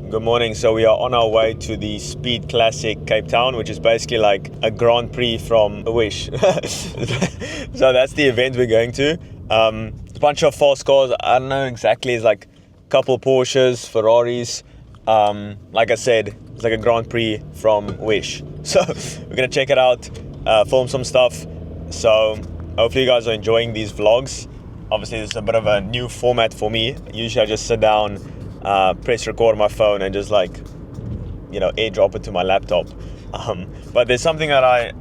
Good morning. So we are on our way to the Speed Classic Cape Town, which is basically like a Grand Prix from a Wish. So that's the event we're going to. A bunch of fast cars. I don't know exactly. It's like a couple Porsches, Ferraris. Like I said, it's like a Grand Prix from Wish. So we're gonna check it out, film some stuff. So hopefully you guys are enjoying these vlogs. Obviously, this is a bit of a new format for me. Usually I just sit down, press record on my phone and just like, airdrop it to my laptop. But there's something that I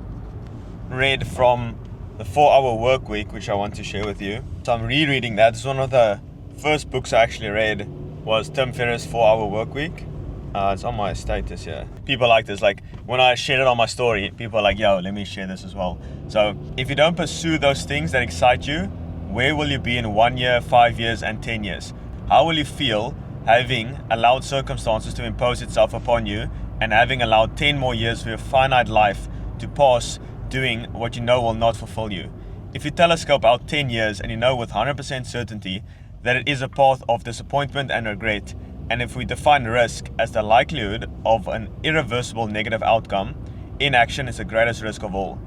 read from the 4-Hour Work Week, which I want to share with you. So I'm rereading that. It's one of the first books I actually read was Tim Ferriss' 4-Hour Work Week. It's on my status here. People like this. Like when I share it on my story, people are like, yo, let me share this as well. So if you don't pursue those things that excite you, where will you be in 1 year, 5 years, and 10 years? How will you feel having allowed circumstances to impose itself upon you and having allowed 10 more years of your finite life to pass doing what you know will not fulfill you? If you telescope out 10 years and you know with 100% certainty that it is a path of disappointment and regret, and if we define risk as the likelihood of an irreversible negative outcome, inaction is the greatest risk of all.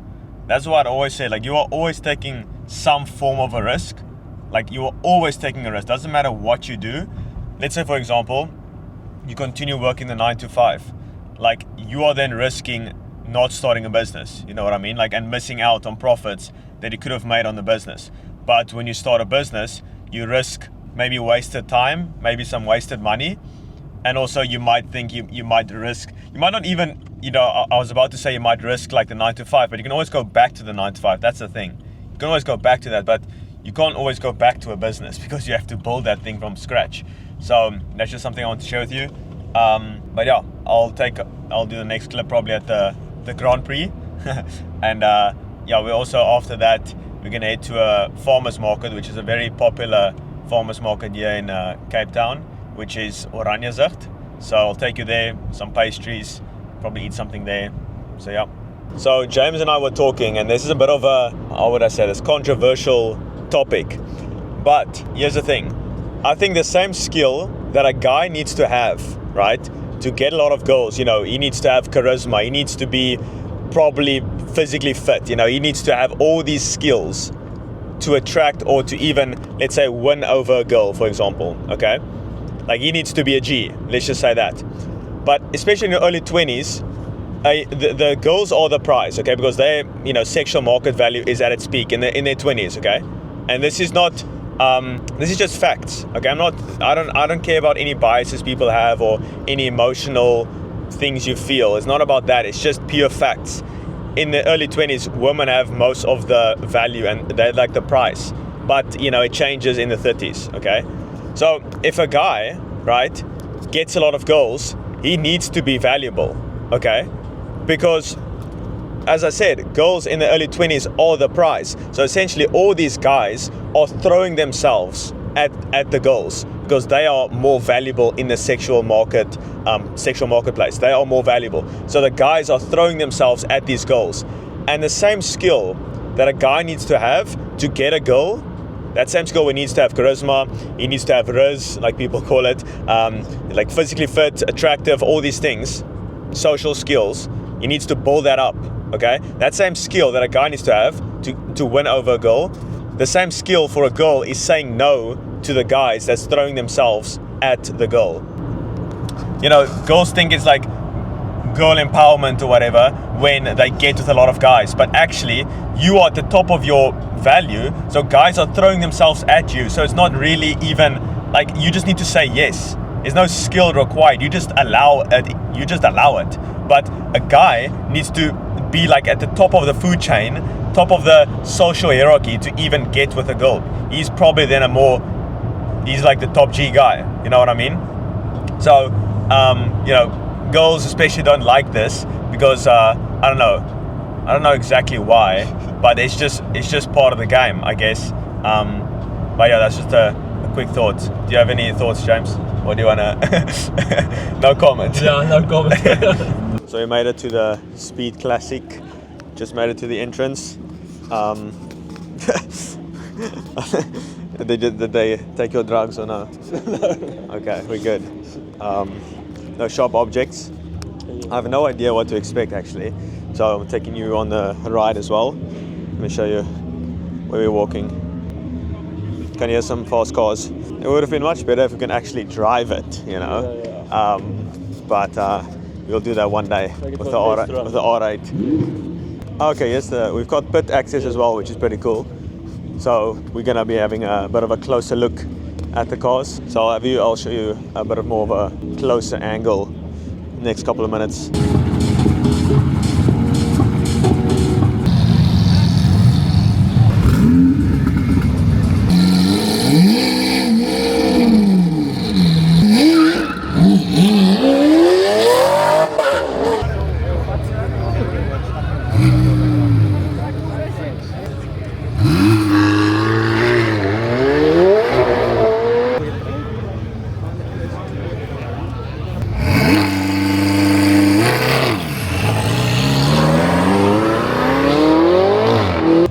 That's what I always say, like you are always taking some form of a risk. Like you are always taking a risk. Doesn't matter what you do. Let's say, for example, you continue working the 9 to 5. Like you are then risking not starting a business. You know what I mean? Like, and missing out on profits that you could have made on the business. But when you start a business, you risk maybe wasted time, maybe some wasted money. And also you might think you might risk, you might not even, I was about to say you might risk like the 9 to 5, but you can always go back to the 9 to 5. That's the thing. You can always go back to that, but you can't always go back to a business because you have to build that thing from scratch. So that's just something I want to share with you. But yeah, I'll do the next clip probably at the Grand Prix. And we're also after that, we're going to head to a farmer's market, which is a very popular farmer's market here in Cape Town, which is Oranjezicht. So I'll take you there, some pastries, probably eat something there. So yeah. So James and I were talking, and this is a bit of a, how would I say this, controversial topic. But here's the thing. I think the same skill that a guy needs to have, right, to get a lot of girls, he needs to have charisma, he needs to be probably physically fit, he needs to have all these skills to attract or to even, let's say, win over a girl, for example, okay? Like he needs to be a G, let's just say that. But especially in the early 20s, the girls are the prize, okay? Because their, sexual market value is at its peak in their 20s, okay? And this is not, this is just facts, okay? I don't care about any biases people have or any emotional things you feel. It's not about that. It's just pure facts. In the early 20s, women have most of the value and they're like the price. But, it changes in the 30s, okay? So if a guy, right, gets a lot of girls, he needs to be valuable, okay? Because, as I said, girls in the early 20s are the prize. So essentially all these guys are throwing themselves at the girls because they are more valuable in the sexual marketplace. They are more valuable. So the guys are throwing themselves at these girls. And the same skill that a guy needs to have to get a girl, that same skill, he needs to have charisma, he needs to have riz, like people call it, like physically fit, attractive, all these things, social skills. He needs to build that up, okay? That same skill that a guy needs to have to win over a girl, the same skill for a girl is saying no to the guys that's throwing themselves at the girl. Girls think it's like girl empowerment or whatever when they get with a lot of guys, but actually you are at the top of your value, so guys are throwing themselves at you. So it's not really even like, you just need to say yes. There's no skill required. You just allow it. But a guy needs to be like at the top of the food chain, top of the social hierarchy to even get with a girl. He's probably then he's like the top G guy. You know what I mean? So, girls especially don't like this because I don't know exactly why, but it's just part of the game, I guess. But yeah, that's just a quick thought. Do you have any thoughts, James? Or do you wanna? No comment. Yeah, no comment. So we made it to the Speed Classic. Just made it to the entrance. Did they take your drugs or no? No. Okay, we're good. those sharp objects. I have no idea what to expect actually. So I'm taking you on the ride as well. Let me show you where we're walking. Can hear some fast cars. It would have been much better if we can actually drive it, you know. But we'll do that one day with the R8. Okay, yes, we've got pit access as well, which is pretty cool. So we're gonna be having a bit of a closer look at the cars. So I'll show you a bit more of a closer angle next couple of minutes.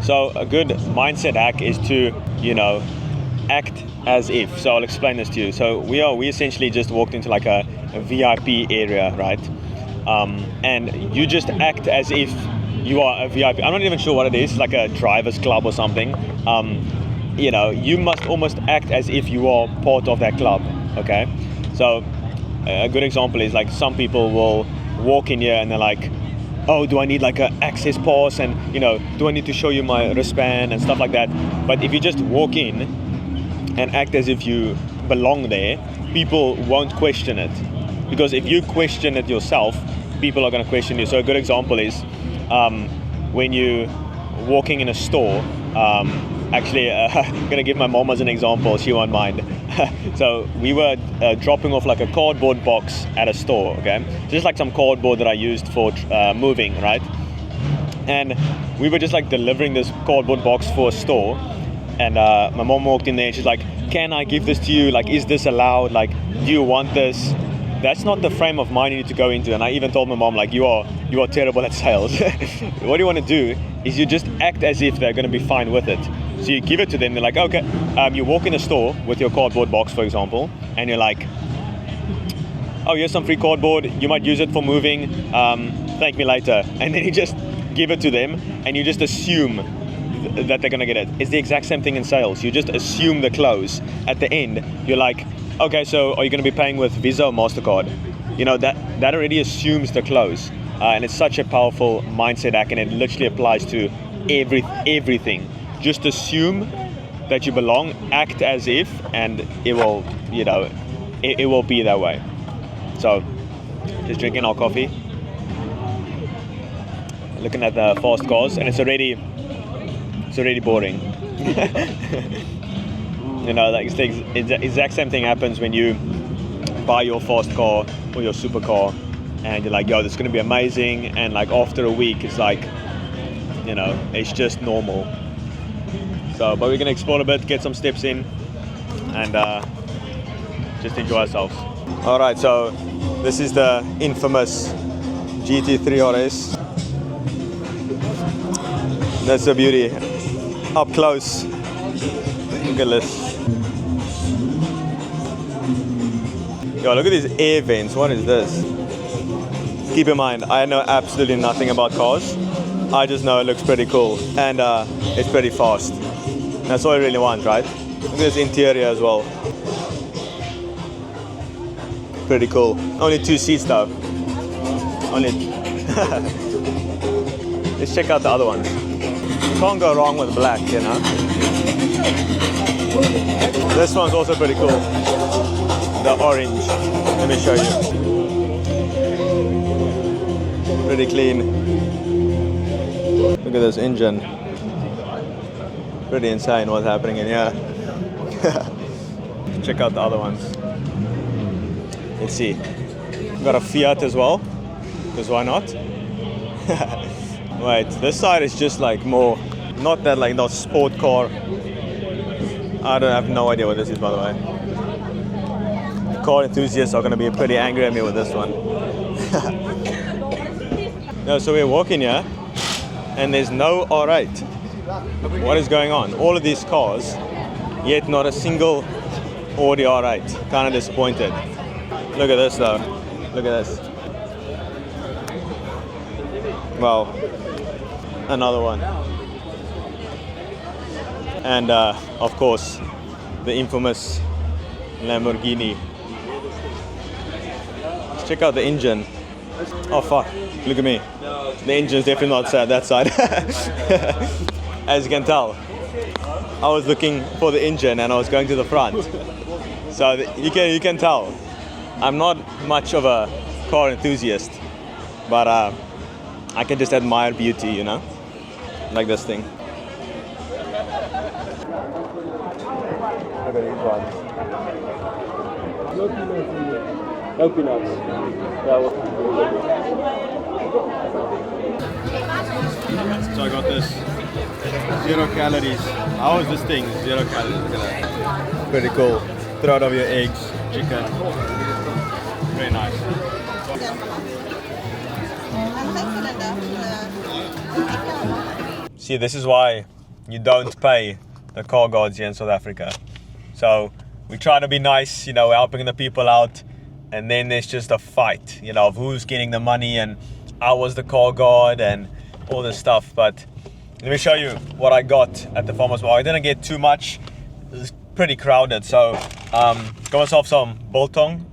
So a good mindset hack is to, you know, act as if. So I'll explain this to you. So we essentially just walked into like a VIP area, right? And you just act as if you are a VIP. I'm not even sure what it is, like a driver's club or something. You know, you must almost act as if you are part of that club, okay? So a good example is like some people will walk in here and they're like, oh, do I need like an access pass, and you know, do I need to show you my wristband and stuff like that? But if you just walk in and act as if you belong there, people won't question it. Because if you question it yourself, people are going to question you. So a good example is when you walking in a store. Actually, I'm going to give my mom as an example. She won't mind. So we were dropping off like a cardboard box at a store, okay? Just like some cardboard that I used for moving, right? And we were just like delivering this cardboard box for a store. And my mom walked in there and she's like, can I give this to you? Like, is this allowed? Like, do you want this? That's not the frame of mind you need to go into. And I even told my mom, like, you are terrible at sales. What you want to do is you just act as if they're going to be fine with it. So you give it to them, they're like, okay. You walk in a store with your cardboard box, for example, and you're like, oh, here's some free cardboard. You might use it for moving. Thank me later. And then you just give it to them and you just assume that they're going to get it. It's the exact same thing in sales. You just assume the close. At the end, you're like, okay, so are you going to be paying with Visa or MasterCard? You know, that already assumes the close. And it's such a powerful mindset hack, and it literally applies to everything. Just assume that you belong, act as if, and it will, you know, it will be that way. So, just drinking our coffee, looking at the fast cars, and it's already boring. You know, like the exact same thing happens when you buy your fast car or your supercar, and you're like, yo, this is gonna be amazing, and like after a week, it's like, you know, it's just normal. So, but we're gonna explore a bit, get some steps in, and just enjoy ourselves. All right, so this is the infamous GT3 RS. That's a beauty. Up close. Look at this. Yo, look at these air vents. What is this? Keep in mind, I know absolutely nothing about cars. I just know it looks pretty cool, and it's pretty fast. That's all I really want, right? Look at this interior as well. Pretty cool. Only 2 seats though. Only. Let's check out the other ones. Can't go wrong with black, you know. This one's also pretty cool. The orange. Let me show you. Pretty clean. Look at this engine. Pretty insane what's happening in here. Check out the other ones. Let's see. We've got a Fiat as well, because why not? Wait, this side is just like more, not that like not sport car. I have no idea what this is, by the way. Car enthusiasts are going to be pretty angry at me with this one. No, so we're walking here and there's no R8. What is going on? All of these cars, yet not a single Audi R8. Kind of disappointed. Look at this though. Look at this. Wow. Another one. And of course, the infamous Lamborghini. Check out the engine. Oh fuck, look at me. The engine's definitely not that side. As you can tell, I was looking for the engine and I was going to the front. So you can tell, I'm not much of a car enthusiast, but I can just admire beauty, you know, like this thing. Look at these ones. No peanuts. So I got this 0 calories. How is this thing? 0 calories. Look at that. Pretty cool. Throw it over your eggs, chicken. Very nice. See, this is why you don't pay the car guards here in South Africa. So we try to be nice, you know, helping the people out, and then there's just a fight, you know, of who's getting the money and I was the car guard and all this stuff. But let me show you what I got at the farmer's market. I didn't get too much. It was pretty crowded, so got myself some biltong,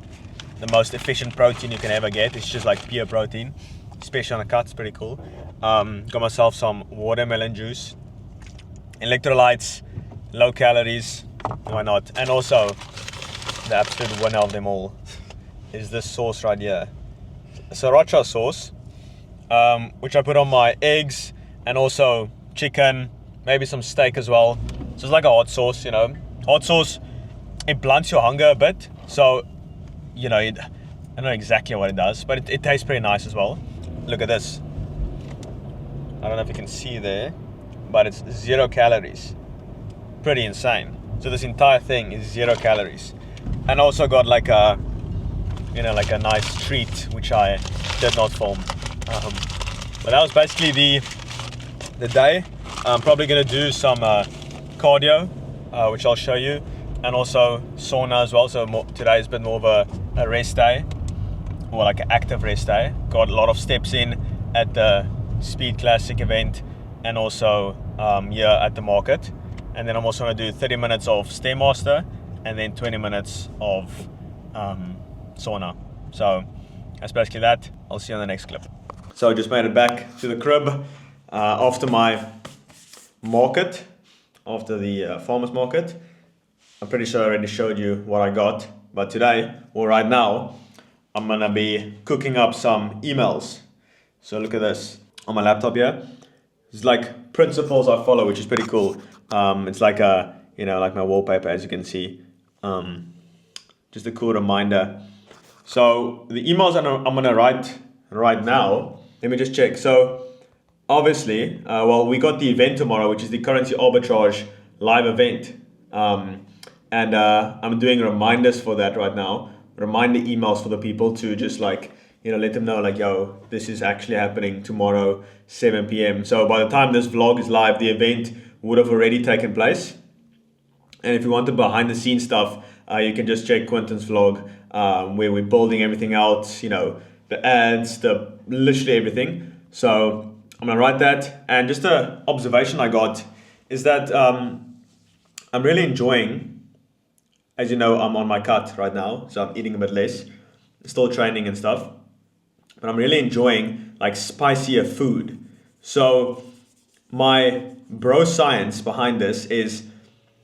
the most efficient protein you can ever get. It's just like pure protein, especially on a cut. It's pretty cool. Got myself some watermelon juice, electrolytes, low calories, why not? And also the absolute winner of them all is this sauce right here, sriracha sauce, which I put on my eggs and also chicken, maybe some steak as well. So it's like a hot sauce, you know. Hot sauce, it blunts your hunger a bit, so you know, I don't know exactly what it does, but it tastes pretty nice as well. Look at this. I don't know if you can see there, but it's 0 calories. Pretty insane. So this entire thing is 0 calories. And also got like a, you know, like a nice treat, which I did not film. But that was basically the day. I'm probably gonna do some cardio, which I'll show you, and also sauna as well. So today has been more of a rest day, or like an active rest day. Got a lot of steps in at the Speed Classic event and also here at the market. And then I'm also going to do 30 minutes of Stairmaster and then 20 minutes of sauna. So that's basically that. I'll see you on the next clip. So I just made it back to the crib after my market, after the farmer's market. I'm pretty sure I already showed you what I got, but today, or right now, I'm going to be cooking up some emails. So look at this on my laptop here. It's like principles I follow, which is pretty cool. It's like a, you know, like my wallpaper, as you can see. Just a cool reminder. So the emails that I'm gonna write right now, let me just check. So obviously, well, we got the event tomorrow, which is the currency arbitrage live event. And I'm doing reminders for that right now. Reminder emails for the people to just like, you know, let them know like, yo, this is actually happening tomorrow, 7 p.m. So by the time this vlog is live, the event would have already taken place. And if you want the behind the scenes stuff, you can just check Quentin's vlog, where we're building everything out, you know, the ads, literally everything. So I'm gonna write that. And just an observation I got is that I'm really enjoying, as you know, I'm on my cut right now, so I'm eating a bit less, still training and stuff. But I'm really enjoying like spicier food. So my bro science behind this is,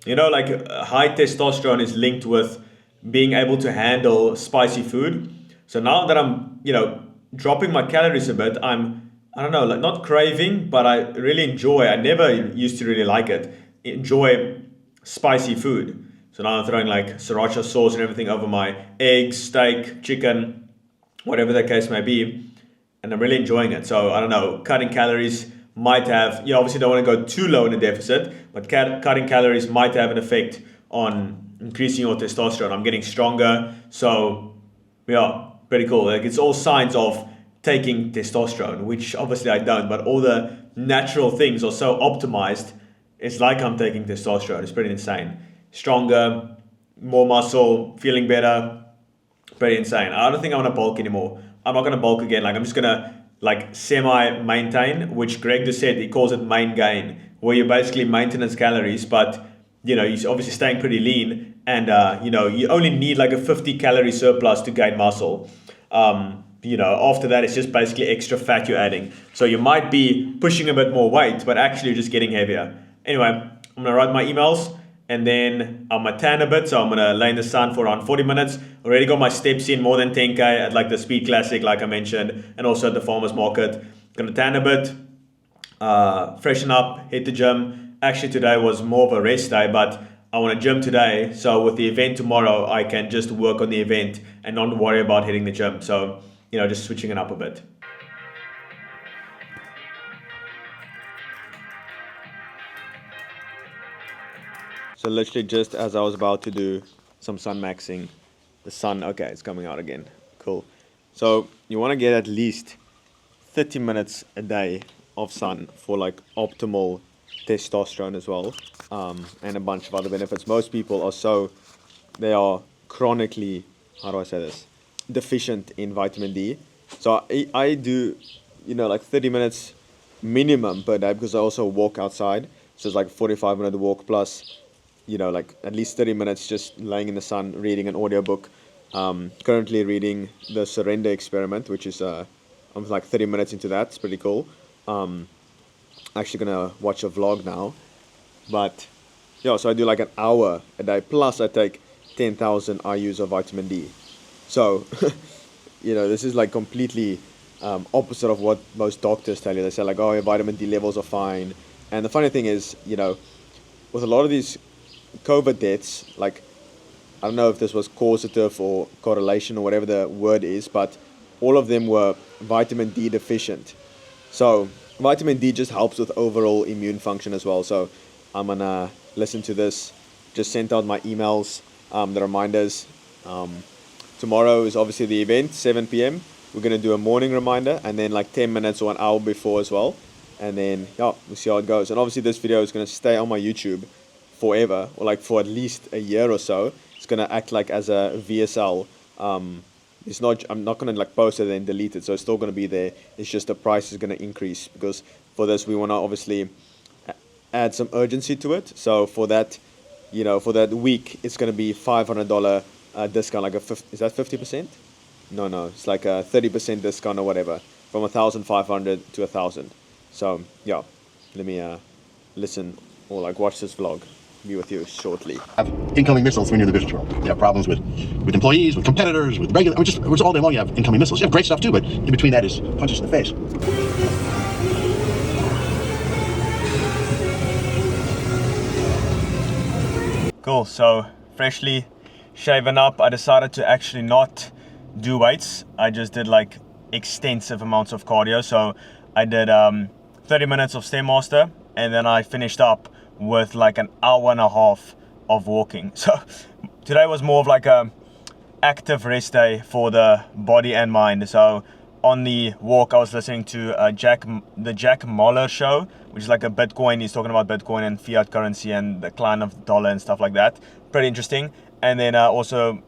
you know, like high testosterone is linked with being able to handle spicy food. So now that I'm, you know, dropping my calories a bit, I don't know, like not craving, but I really enjoy, I never used to really like it, enjoy spicy food. So now I'm throwing like sriracha sauce and everything over my eggs, steak, chicken, whatever the case may be, and I'm really enjoying it. So I don't know, cutting calories might have, you obviously don't want to go too low in a deficit, but cutting calories might have an effect on increasing your testosterone. I'm getting stronger, so yeah, pretty cool. Like it's all signs of taking testosterone, which obviously I don't, but all the natural things are so optimized, it's like I'm taking testosterone. It's pretty insane. Stronger, more muscle, feeling better, pretty insane. I don't think I want to bulk anymore. I'm not going to bulk again. Like I'm just going to like semi-maintain, which Greg just said, he calls it main gain, where you're basically maintenance calories, but you know, you're obviously staying pretty lean, and you know, you only need like a 50 calorie surplus to gain muscle. You know, after that, it's just basically extra fat you're adding. So you might be pushing a bit more weight, but actually you're just getting heavier. Anyway, I'm gonna write my emails, and then I'm gonna tan a bit, so I'm gonna lay in the sun for around 40 minutes. Already got my steps in, more than 10k at like the Speed Classic, like I mentioned, and also at the farmers market. Gonna tan a bit, freshen up, hit the gym. Actually today was more of a rest day, but I want to gym today, so with the event tomorrow I can just work on the event and not worry about hitting the gym. So you know, just switching it up a bit. So literally just as I was about to do some sun maxing, the sun, okay, it's coming out again. Cool. So you want to get at least 30 minutes a day of sun for like optimal testosterone as well, and a bunch of other benefits. Most people are they are chronically, how do I say this, deficient in vitamin D. So I do, you know, like 30 minutes minimum per day, because I also walk outside. So it's like 45-minute walk plus, you know, like at least 30 minutes just laying in the sun, reading an audiobook. Currently reading the Surrender Experiment, which is, I'm like 30 minutes into that. It's pretty cool. Actually gonna watch a vlog now. But yeah, so I do like an hour a day, plus I take 10,000 IUs of vitamin D. So, you know, this is like completely opposite of what most doctors tell you. They say like, oh, your vitamin D levels are fine. And the funny thing is, you know, with a lot of these COVID deaths, like, I don't know if this was causative or correlation or whatever the word is, but all of them were vitamin D deficient. So vitamin D just helps with overall immune function as well. So I'm gonna listen to this, just sent out my emails, the reminders. Tomorrow is obviously the event, 7 p.m. We're gonna do a morning reminder, and then like 10 minutes or an hour before as well. And then, yeah, we'll see how it goes. And obviously this video is gonna stay on my YouTube forever, or like for at least a year or so. It's gonna act like as a VSL. It's not, I'm not gonna like post it and then delete it, so it's still gonna be there. It's just the price is gonna increase, because for this we wanna obviously add some urgency to it. So for that, you know, for that week, it's gonna be $500 discount, like is that 50%? No, it's like a 30% discount or whatever, from 1,500 to 1,000. So yeah, let me listen or like watch this vlog. Be with you shortly. Have incoming missiles when you're in the business world. You have problems with employees, with competitors, with regular, just all day long you have incoming missiles. You have great stuff too, but in between that is punches in the face. Cool, so freshly shaven up, I decided to actually not do weights. I just did like extensive amounts of cardio. So I did 30 minutes of Stairmaster, and then I finished up with like an hour and a half of walking. So today was more of like a active rest day for the body and mind. So on the walk I was listening to the Jack Mahler show, which is like a Bitcoin. He's talking about Bitcoin and fiat currency and the decline of the dollar and stuff like that. Pretty interesting. And then also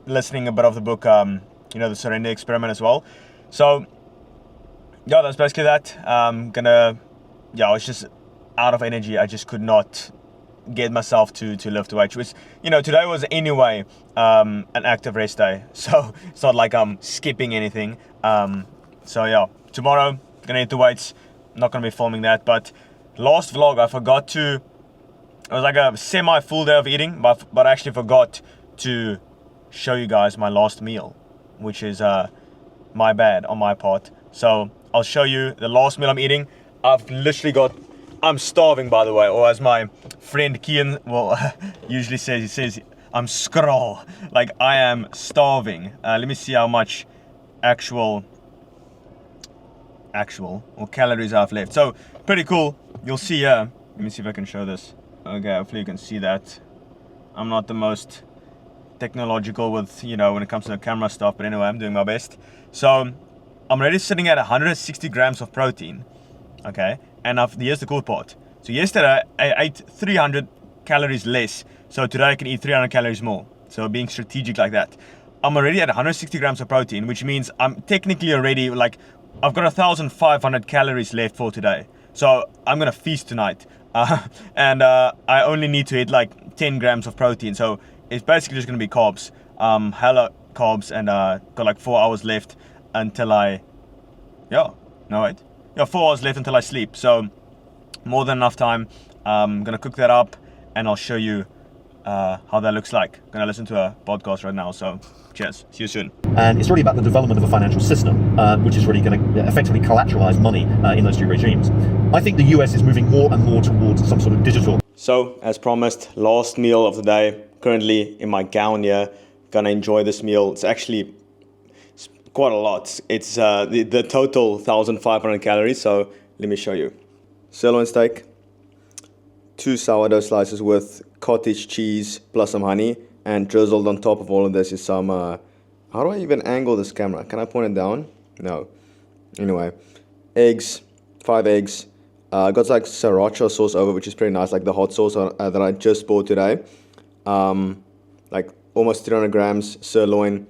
listening a bit of the book, you know, the Surrender Experiment as well. So yeah, that's basically that. I was just out of energy. I just could not get myself to lift weights, which, you know, today was anyway an active rest day, so it's not like I'm skipping anything. So yeah, tomorrow gonna hit the weights. Not gonna be filming that, but last vlog I forgot to, it was like a semi full day of eating, but I actually forgot to show you guys my last meal, which is my bad on my part. So I'll show you the last meal I'm eating. I've literally got, I'm starving, by the way, or as my friend Koen usually says, he says, I'm scroll. Like, I am starving. Let me see how much actual or calories I've left. So, pretty cool. You'll see here. Let me see if I can show this. Okay, hopefully you can see that. I'm not the most technological with, you know, when it comes to the camera stuff, but anyway, I'm doing my best. So, I'm already sitting at 160 grams of protein. Okay, and here's the cool part. So yesterday I ate 300 calories less, so today I can eat 300 calories more. So being strategic like that. I'm already at 160 grams of protein, which means I'm technically already like, I've got 1,500 calories left for today. So I'm gonna feast tonight. And I only need to hit like 10 grams of protein. So it's basically just gonna be carbs. Hella carbs, and got like 4 hours left until I, 4 hours left until I sleep. So more than enough time. I'm gonna cook that up and I'll show you how that looks like. I'm gonna listen to a podcast right now, so cheers. See you soon. And it's really about the development of a financial system, which is really going to effectively collateralize money in those two regimes. I think the US is moving more and more towards some sort of digital. So, as promised, last meal of the day. Currently in my gown here. Gonna enjoy this meal. It's actually quite a lot. It's the total 1,500 calories, so let me show you. Sirloin steak, 2 sourdough slices with cottage cheese plus some honey, and drizzled on top of all of this is some, how do I even angle this camera? Can I point it down? No. Anyway, eggs, 5 eggs. I got like sriracha sauce over, which is pretty nice, like the hot sauce that I just bought today. Like almost 300 grams sirloin.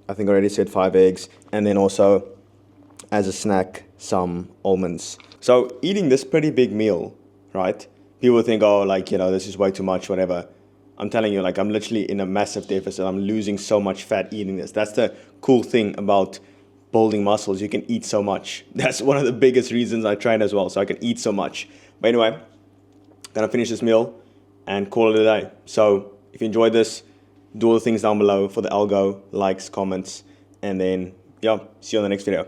I think I already said 5 eggs. And then also, as a snack, some almonds. So eating this pretty big meal, right? People think, oh, like, this is way too much, whatever. I'm telling you, like, I'm literally in a massive deficit. I'm losing so much fat eating this. That's the cool thing about building muscles. You can eat so much. That's one of the biggest reasons I train as well, so I can eat so much. But anyway, gonna finish this meal and call it a day. So if you enjoyed this, do all the things down below for the algo, likes, comments, and then, see you on the next video.